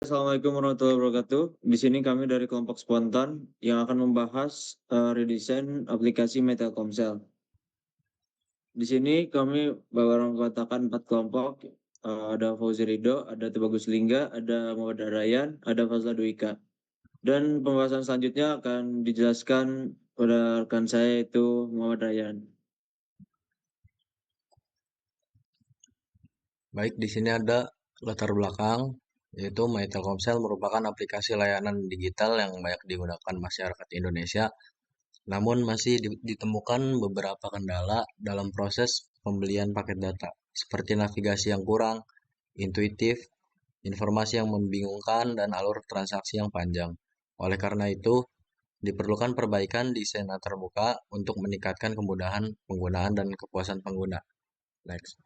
Assalamualaikum warahmatullahi wabarakatuh. Di sini kami dari kelompok spontan yang akan membahas redesign aplikasi My Telkomsel. Di sini kami baru mengatakan 4 kelompok. Ada Fauzi Ridho, ada Tubagus Lingga, ada Muhammad Arayan, ada Fazla Duika. Dan pembahasan selanjutnya akan dijelaskan pada rekan saya yaitu Muhammad Arayan. Baik, di sini ada latar belakang, yaitu My Telkomsel merupakan aplikasi layanan digital yang banyak digunakan masyarakat Indonesia, namun masih ditemukan beberapa kendala dalam proses pembelian paket data, seperti navigasi yang kurang, intuitif, informasi yang membingungkan, dan alur transaksi yang panjang. Oleh karena itu, diperlukan perbaikan desain antarmuka untuk meningkatkan kemudahan penggunaan dan kepuasan pengguna. Next.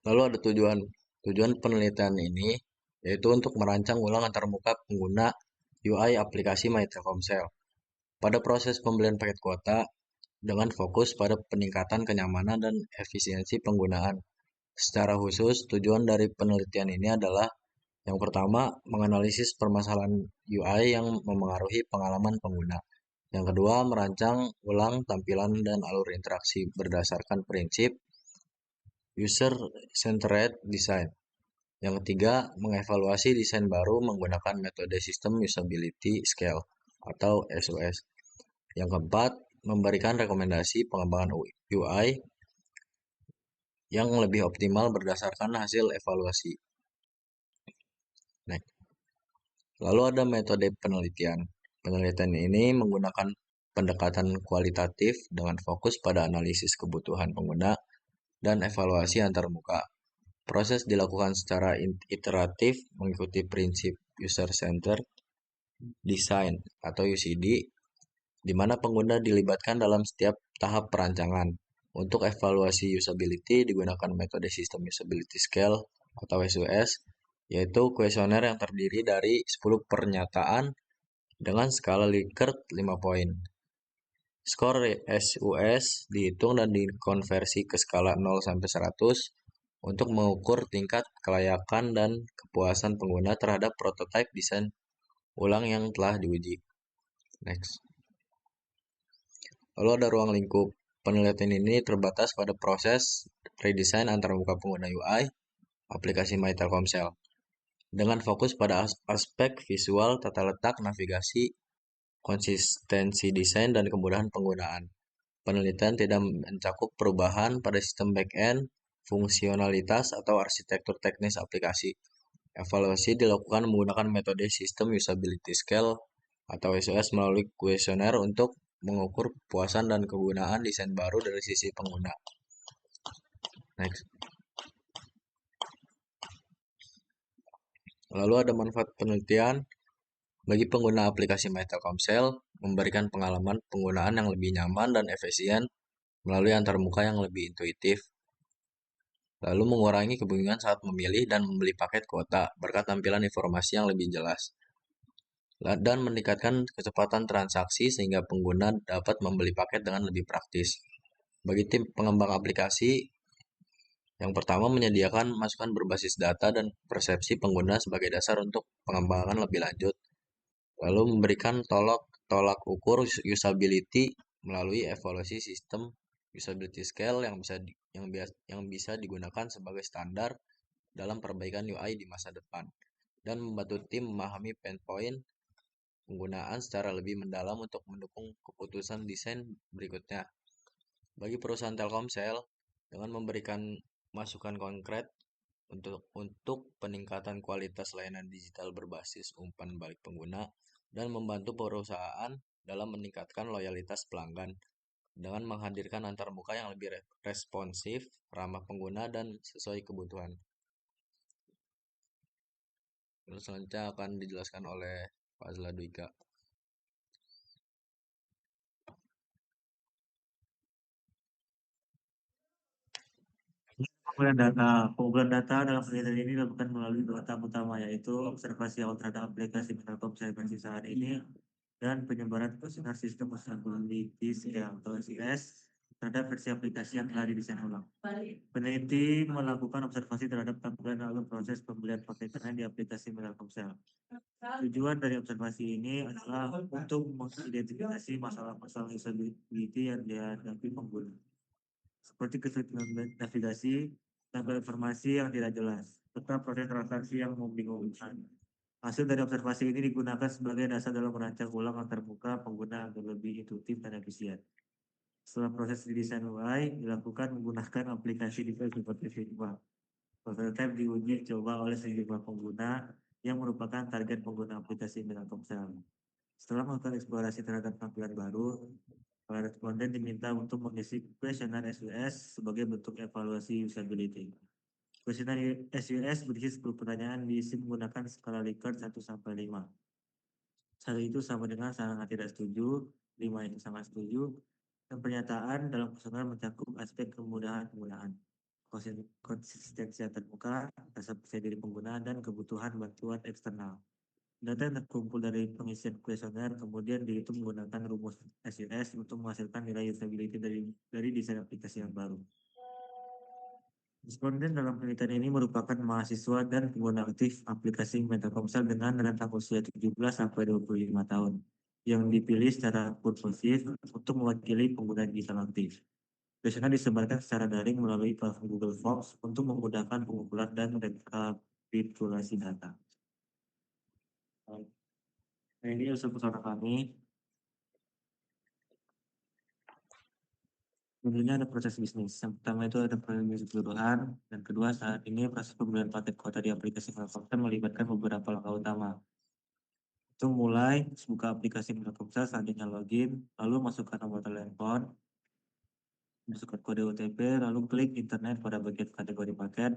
Lalu ada tujuan penelitian ini yaitu untuk merancang ulang antarmuka pengguna UI aplikasi My Telkomsel pada proses pembelian paket kuota dengan fokus pada peningkatan kenyamanan dan efisiensi penggunaan. Secara khusus, tujuan dari penelitian ini adalah yang pertama, menganalisis permasalahan UI yang memengaruhi pengalaman pengguna. Yang kedua, merancang ulang tampilan dan alur interaksi berdasarkan prinsip user-centered design. Yang ketiga, mengevaluasi desain baru menggunakan metode System Usability Scale atau SUS. Yang keempat, memberikan rekomendasi pengembangan UI yang lebih optimal berdasarkan hasil evaluasi. Next. Lalu ada metode penelitian. Penelitian ini menggunakan pendekatan kualitatif dengan fokus pada analisis kebutuhan pengguna dan evaluasi antarmuka. Proses dilakukan secara iteratif mengikuti prinsip user-centered design atau UCD, di mana pengguna dilibatkan dalam setiap tahap perancangan. Untuk evaluasi usability digunakan metode System Usability Scale atau SUS, yaitu kuesioner yang terdiri dari 10 pernyataan dengan skala Likert 5 poin. Skor SUS dihitung dan dikonversi ke skala 0 sampai 100 untuk mengukur tingkat kelayakan dan kepuasan pengguna terhadap prototipe desain ulang yang telah diuji. Next. Lalu ada ruang lingkup. Penelitian ini terbatas pada proses redesign antarmuka pengguna UI aplikasi My Telkomsel dengan fokus pada aspek visual, tata letak, navigasi, konsistensi desain, dan kemudahan penggunaan. Penelitian tidak mencakup perubahan pada sistem back-end, fungsionalitas, atau arsitektur teknis aplikasi. Evaluasi dilakukan menggunakan metode System Usability Scale atau SUS melalui kuesioner untuk mengukur kepuasan dan kegunaan desain baru dari sisi pengguna. Next. Lalu ada manfaat penelitian bagi pengguna aplikasi My Telkomsel, memberikan pengalaman penggunaan yang lebih nyaman dan efisien melalui antarmuka yang lebih intuitif. Lalu mengurangi kebingungan saat memilih dan membeli paket kuota berkat tampilan informasi yang lebih jelas. Dan meningkatkan kecepatan transaksi sehingga pengguna dapat membeli paket dengan lebih praktis. Bagi tim pengembang aplikasi, yang pertama menyediakan masukan berbasis data dan persepsi pengguna sebagai dasar untuk pengembangan lebih lanjut. Lalu memberikan tolak ukur usability melalui evaluasi sistem usability scale yang bisa digunakan sebagai standar dalam perbaikan UI di masa depan dan membantu tim memahami pain point penggunaan secara lebih mendalam untuk mendukung keputusan desain berikutnya. Bagi perusahaan Telkomsel, dengan memberikan masukan konkret untuk peningkatan kualitas layanan digital berbasis umpan balik pengguna dan membantu perusahaan dalam meningkatkan loyalitas pelanggan dengan menghadirkan antarmuka yang lebih responsif, ramah pengguna, dan sesuai kebutuhan. Selanjutnya akan dijelaskan oleh Fazla Duika. Pengumpulan data dalam penelitian ini dilakukan melalui dua tahap utama, yaitu observasi awal terhadap aplikasi Telkomsel versi saat ini dan penyebaran ke sistem usability scale atau SIS terhadap versi aplikasi yang telah didesain ulang. Peneliti melakukan observasi terhadap tampilan alur proses pembelian pakai internet di aplikasi Telkomsel. Tujuan dari observasi ini adalah untuk mengidentifikasi masalah-masalah usability yang dihadapi pengguna, seperti kesulitan navigasi, tabel informasi yang tidak jelas, serta proses transaksi yang membingungkan. Hasil dari observasi ini digunakan sebagai dasar dalam merancang ulang antar muka pengguna agar lebih intuitif dan efisien. Setelah proses desain UI dilakukan menggunakan aplikasi device seperti Figma. Prototype diuji coba oleh sejumlah pengguna yang merupakan target pengguna aplikasi Telkomsel. Setelah melakukan eksplorasi terhadap tampilan baru, para responden diminta untuk mengisi kuesioner SUS sebagai bentuk evaluasi usability. Kuesioner SUS berisi 10 pertanyaan diisi menggunakan skala Likert 1 sampai 5. 1 itu sama dengan sangat tidak setuju, 5 itu sangat setuju, dan pernyataan dalam kuesioner mencakup aspek kemudahan penggunaan, konsistensi antar muka, rasa percaya diri pengguna, dan kebutuhan bantuan eksternal. Data yang terkumpul dari pengisian kuesioner kemudian dihitung menggunakan rumus SUS untuk menghasilkan nilai usability dari desain aplikasi yang baru. Responden dalam penelitian ini merupakan mahasiswa dan pengguna aktif aplikasi Telkomsel dengan rentang usia 17 sampai 25 tahun yang dipilih secara purposif untuk mewakili pengguna digital aktif. Kuesioner disebarkan secara daring melalui platform Google Forms untuk memudahkan pengumpulan dan rekapitulasi data. Nah, ini usul pesona kami. Tentunya ada proses bisnis. Yang pertama itu ada proses bisnis keseluruhan, dan kedua saat ini proses pembelian paket kuota di aplikasi Telkomsel melibatkan beberapa langkah utama. Itu mulai buka aplikasi Telkomsel, selanjutnya login, lalu masukkan nomor telepon, masukkan kode OTP, lalu klik internet pada bagian kategori paket,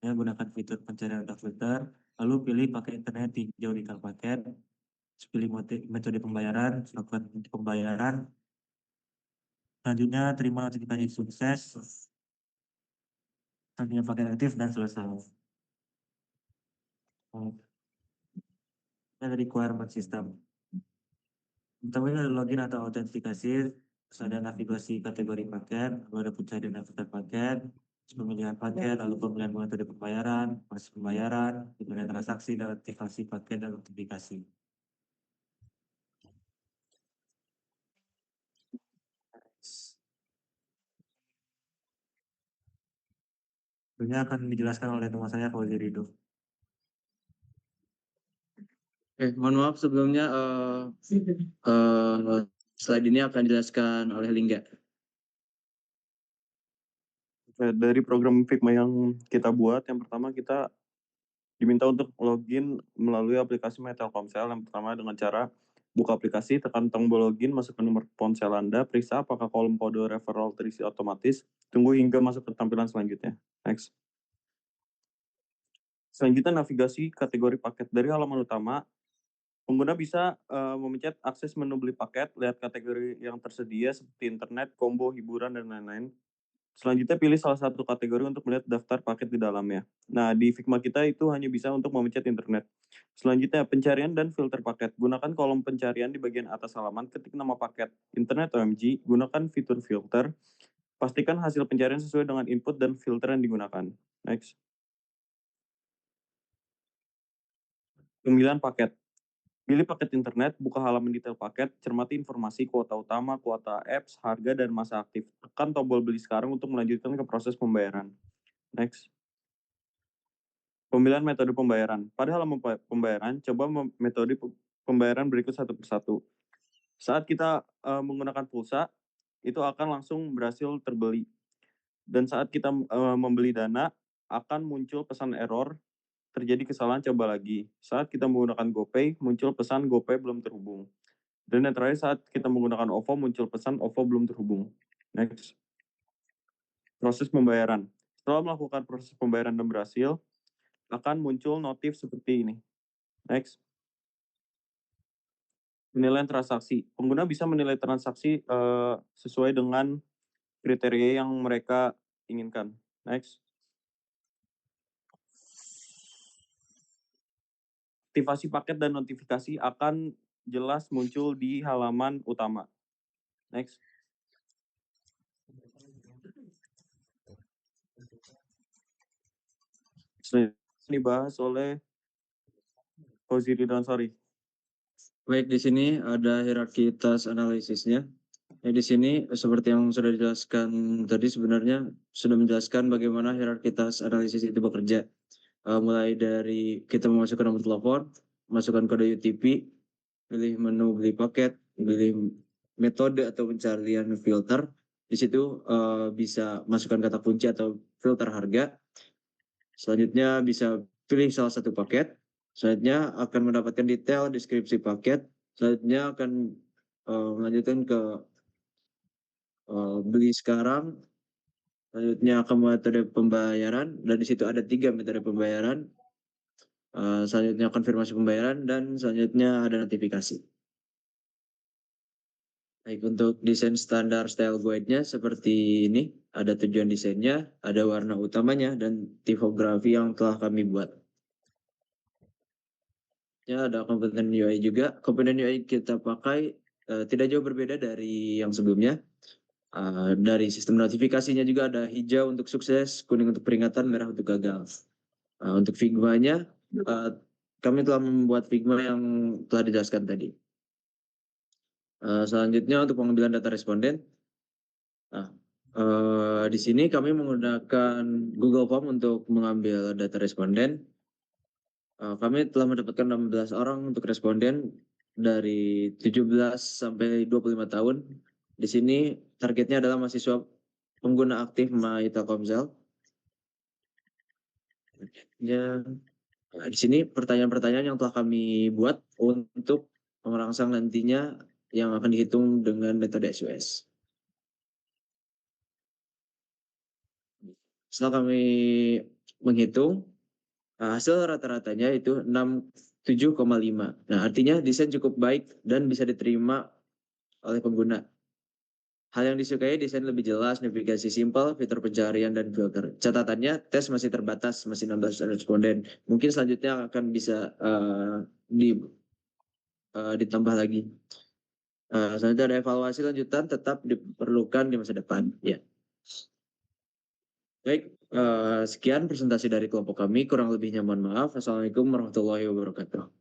ya, gunakan fitur pencarian atau filter, lalu pilih pakai internet hijau di kal paket, pilih metode pembayaran, lakukan pembayaran, selanjutnya terima notifikasi sukses, selanjutnya paket aktif dan selesai. Ada requirement system. Pertama ada login atau autentikasi, terus ada navigasi kategori paket, lalu ada pencarian daftar paket, pemilihan paket, lalu pemilihan metode pembayaran, proses pembayaran, pemilihan transaksi, dan aktivasi paket dan notifikasi. Ini akan dijelaskan oleh teman saya Fauzi Ridho. Mohon maaf sebelumnya slide ini akan dijelaskan oleh Lingga. Dari program Figma yang kita buat, yang pertama kita diminta untuk login melalui aplikasi Telkomsel. Yang pertama dengan cara buka aplikasi, tekan tombol login, masukkan nomor ponsel Anda, periksa apakah kolom kode referral terisi otomatis, tunggu hingga masuk ke tampilan selanjutnya. Next. Selanjutnya navigasi kategori paket. Dari halaman utama, pengguna bisa memencet akses menu beli paket, lihat kategori yang tersedia seperti internet, combo, hiburan, dan lain-lain. Selanjutnya pilih salah satu kategori untuk melihat daftar paket di dalamnya. Nah, di Figma kita itu hanya bisa untuk memencet internet. Selanjutnya, pencarian dan filter paket. Gunakan kolom pencarian di bagian atas halaman, ketik nama paket internet OMG, gunakan fitur filter. Pastikan hasil pencarian sesuai dengan input dan filter yang digunakan. Next. Pemilihan paket. Pilih paket internet, buka halaman detail paket, cermati informasi kuota utama, kuota apps, harga, dan masa aktif. Tekan tombol beli sekarang untuk melanjutkan ke proses pembayaran. Next. Pemilihan metode pembayaran. Pada halaman pembayaran, coba metode pembayaran berikut satu persatu. Saat kita menggunakan pulsa, itu akan langsung berhasil terbeli. Dan saat kita membeli dana, akan muncul pesan error, terjadi kesalahan, coba lagi. Saat kita menggunakan GoPay, muncul pesan GoPay belum terhubung. Dan yang terakhir, saat kita menggunakan OVO, muncul pesan OVO belum terhubung. Next. Proses pembayaran. Setelah melakukan proses pembayaran dan berhasil, akan muncul notif seperti ini. Next. Penilaian transaksi. Pengguna bisa menilai transaksi sesuai dengan kriteria yang mereka inginkan. Next. Aktivasi paket dan notifikasi akan jelas muncul di halaman utama. Next. Selanjutnya dibahas oleh Fauzi Ridwan Sori. Baik, di sini ada hierarki task analisisnya. Di sini seperti yang sudah dijelaskan tadi, sebenarnya sudah menjelaskan bagaimana hierarki task analisis itu bekerja. Mulai dari kita memasukkan nomor telepon, masukkan kode UTP, pilih menu beli paket, pilih metode atau pencarian filter. Di situ bisa masukkan kata kunci atau filter harga. Selanjutnya bisa pilih salah satu paket. Selanjutnya akan mendapatkan detail deskripsi paket. Selanjutnya akan melanjutkan ke beli sekarang. Selanjutnya akan metode pembayaran, dan di situ ada 3 metode pembayaran. Selanjutnya konfirmasi pembayaran, dan selanjutnya ada notifikasi. Baik, untuk desain standar style guide-nya seperti ini. Ada tujuan desainnya, ada warna utamanya, dan tipografi yang telah kami buat. Ya, ada komponen UI juga. Komponen UI kita pakai tidak jauh berbeda dari yang sebelumnya. Dari sistem notifikasinya juga ada hijau untuk sukses, kuning untuk peringatan, merah untuk gagal. Untuk Figma-nya, kami telah membuat Figma yang telah dijelaskan tadi. Selanjutnya untuk pengambilan data responden. Di sini kami menggunakan Google Form untuk mengambil data responden. Kami telah mendapatkan 16 orang untuk responden dari 17 sampai 25 tahun. Di sini targetnya adalah mahasiswa pengguna aktif My Telkomsel. Ya, di sini pertanyaan-pertanyaan yang telah kami buat untuk merangsang nantinya yang akan dihitung dengan metode SOS. Setelah kami menghitung, hasil rata-ratanya itu 67,5. Nah, artinya desain cukup baik dan bisa diterima oleh pengguna. Hal yang disukai desain lebih jelas, navigasi simpel, fitur pencarian, dan filter. Catatannya, tes masih terbatas, masih 16 responden. Mungkin selanjutnya akan bisa ditambah lagi. Selanjutnya ada evaluasi lanjutan tetap diperlukan di masa depan. Ya. Baik, sekian presentasi dari kelompok kami. Kurang lebihnya mohon maaf. Assalamualaikum warahmatullahi wabarakatuh.